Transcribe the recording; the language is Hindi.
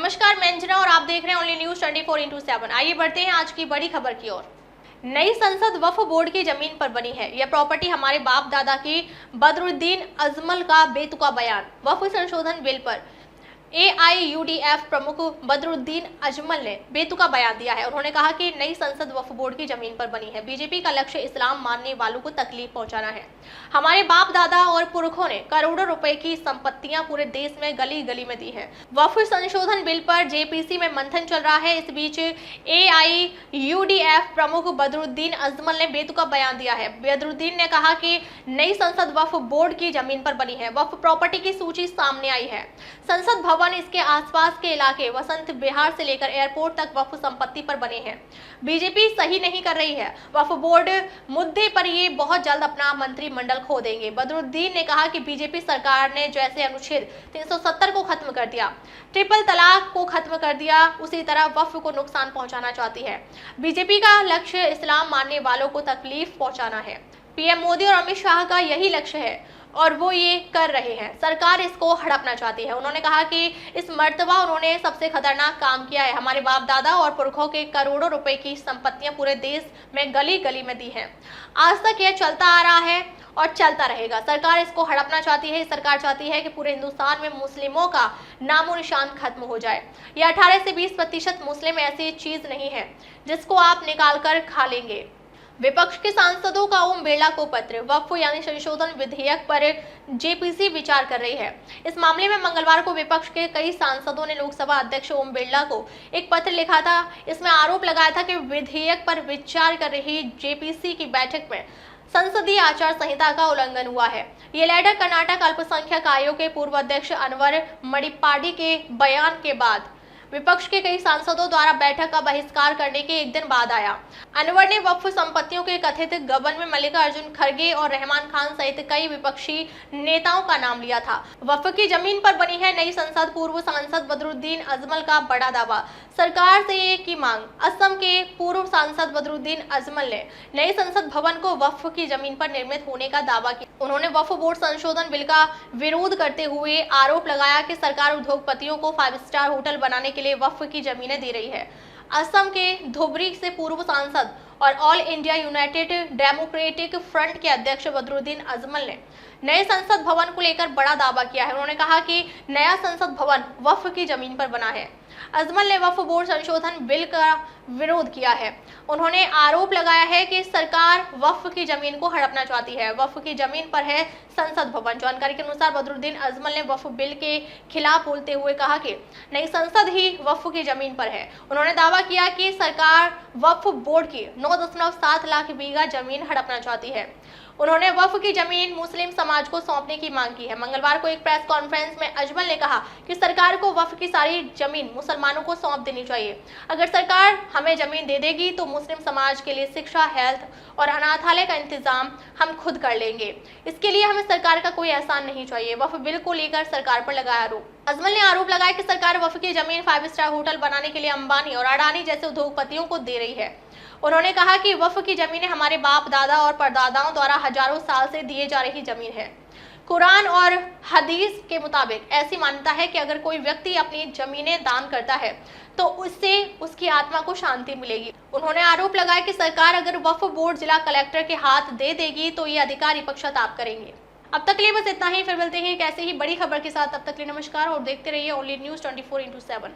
नमस्कार, मैं अंजना और आप देख रहे हैं ओनली न्यूज 24/7। आइए बढ़ते हैं आज की बड़ी खबर की ओर। नई संसद वक्फ बोर्ड की जमीन पर बनी है। यह प्रॉपर्टी हमारे बाप दादा की। बदरुद्दीन अजमल का बेतुका बयान। वक्फ संशोधन बिल पर AIUDF प्रमुख बदरुद्दीन अजमल ने बेतुका बयान दिया है। उन्होंने कहा कि नई संसद वक्फ बोर्ड की जमीन पर बनी है। बीजेपी का लक्ष्य इस्लाम मानने वालों को तकलीफ पहुंचाना है। हमारे बाप दादा और पुरखों ने करोड़ों रुपए की संपत्तियां पूरे देश में गली गली में दी है। वक्फ संशोधन बिल पर JPC में मंथन चल रहा है। इस बीच AIUDF प्रमुख बदरुद्दीन अजमल ने बेतुका बयान दिया है। बदरुद्दीन ने कहा कि नई संसद वक्फ बोर्ड की जमीन पर बनी है। वक्फ प्रॉपर्टी की सूची सामने आई है। संसद भवन, इसके आसपास के इलाके, वसंत विहार से लेकर एयरपोर्ट तक वक्फ संपत्ति पर बने हैं। बीजेपी सही नहीं कर रही है। वक्फ बोर्ड मुद्दे पर ये बहुत जल्द अपना मंत्रिमंडल खो देंगे। बदरुद्दीन ने कहा कि बीजेपी सरकार ने जैसे अनुच्छेद 370 को खत्म कर दिया, ट्रिपल तलाक को खत्म कर दिया, उसी तरह वक्फ को नुकसान पहुंचाना चाहती है। बीजेपी का लक्ष्य इस्लाम मानने वालों को तकलीफ पहुंचाना है। PM मोदी और अमित शाह का यही लक्ष्य है और वो ये कर रहे हैं। सरकार इसको हड़पना चाहती है। उन्होंने कहा कि इस मर्तबा उन्होंने सबसे खतरनाक काम किया है। हमारे बाप दादा और पुरखों के करोड़ों रुपए की संपत्तियां पूरे देश में गली गली में दी हैं। आज तक यह चलता आ रहा है और चलता रहेगा। सरकार इसको हड़पना चाहती है। सरकार चाहती है कि पूरे हिंदुस्तान में मुस्लिमों का नामो निशान खत्म हो जाए। यह 18 से 20% मुस्लिम ऐसी चीज नहीं है जिसको आप निकाल कर खा लेंगे। विपक्ष के सांसदों का ओम बिरला को पत्र। वक्फ यानी संशोधन विधेयक पर JPC विचार कर रही है। इस मामले में मंगलवार को विपक्ष के कई सांसदों ने लोकसभा अध्यक्ष ओम बिरला को एक पत्र लिखा था। इसमें आरोप लगाया था कि विधेयक पर विचार कर रही JPC की बैठक में संसदीय आचार संहिता का उल्लंघन हुआ है। ये लेटर कर्नाटक अल्पसंख्यक आयोग के पूर्व अध्यक्ष अनवर मणिपाडी के बयान के बाद विपक्ष के कई सांसदों द्वारा बैठक का बहिष्कार करने के एक दिन बाद आया। अनवर ने वक्फ संपत्तियों के कथित गबन में मल्लिकार्जुन खड़गे और रहमान खान सहित कई विपक्षी नेताओं का नाम लिया था। वक्फ की जमीन पर बनी है नई संसद। पूर्व सांसद बदरुद्दीन अजमल का बड़ा दावा। सरकार से एक की मांग। असम के पूर्व सांसद बदरुद्दीन अजमल ने नई संसद भवन को वक्फ की जमीन पर निर्मित होने का दावा किया। उन्होंने वक्फ बोर्ड संशोधन बिल का विरोध करते हुए आरोप लगाया कि सरकार उद्योगपतियों को 5 स्टार होटल बनाने के लिए वक्फ की जमीनें दे रही है। असम के धुबरी से पूर्व सांसद और all India United democratic front के अध्यक्ष बदरुद्दीन अजमल ने नए संसद भवन को लेकर बड़ा दावा किया है। उन्होंने कहा कि नया संसद भवन वक्फ की जमीन पर बना है। अजमल ने वक्फ बोर्ड संशोधन बिल का विरोध किया है। उन्होंने आरोप लगाया है कि सरकार वक्फ की जमीन को हड़पना चाहती है। वक्फ की जमीन पर है संसद भवन। जानकारी के अनुसार बदरुद्दीन अजमल ने वक्फ बिल के खिलाफ बोलते हुए कहा कि नई संसद ही वक्फ की जमीन पर है। उन्होंने दावा किया कि सरकार वक्फ बोर्ड की 9.7 लाख बीघा जमीन हड़पना चाहती है। उन्होंने वक्फ की जमीन मुस्लिम समाज को सौंपने की मांग की है। मंगलवार को एक प्रेस कॉन्फ्रेंस में अजमल ने कहा कि सरकार को वक्फ की सारी जमीन मुसलमानों को सौंप देनी चाहिए। अगर सरकार हमें जमीन दे देगी तो मुस्लिम समाज के लिए शिक्षा, हेल्थ और अनाथालय का इंतजाम हम खुद कर लेंगे। इसके लिए हमें सरकार का कोई एहसान नहीं चाहिए। वक्फ बिल को लेकर सरकार पर लगाया आरोप। अजमल ने आरोप लगाया कि सरकार वक्फ की जमीन 5 स्टार होटल बनाने के लिए अंबानी और अडानी जैसे उद्योगपतियों को दे रही है। उन्होंने कहा कि वक्फ की जमीनें हमारे बाप दादा और परदादाओं द्वारा हजारों साल से दिए जा रही जमीन है। कुरान और हदीस के मुताबिक ऐसी मान्यता है कि अगर कोई व्यक्ति अपनी जमीनें दान करता है तो उससे उसकी आत्मा को शांति मिलेगी। उन्होंने आरोप लगाया कि सरकार अगर वक्फ बोर्ड जिला कलेक्टर के हाथ दे देगी तो ये अधिकारी पक्षपात करेंगे। अब तक के लिए बस इतना ही। फिर मिलते हैं एक ऐसे ही बड़ी खबर के साथ। तब तक के लिए नमस्कार और देखते रहिए ओनली न्यूज 24/7।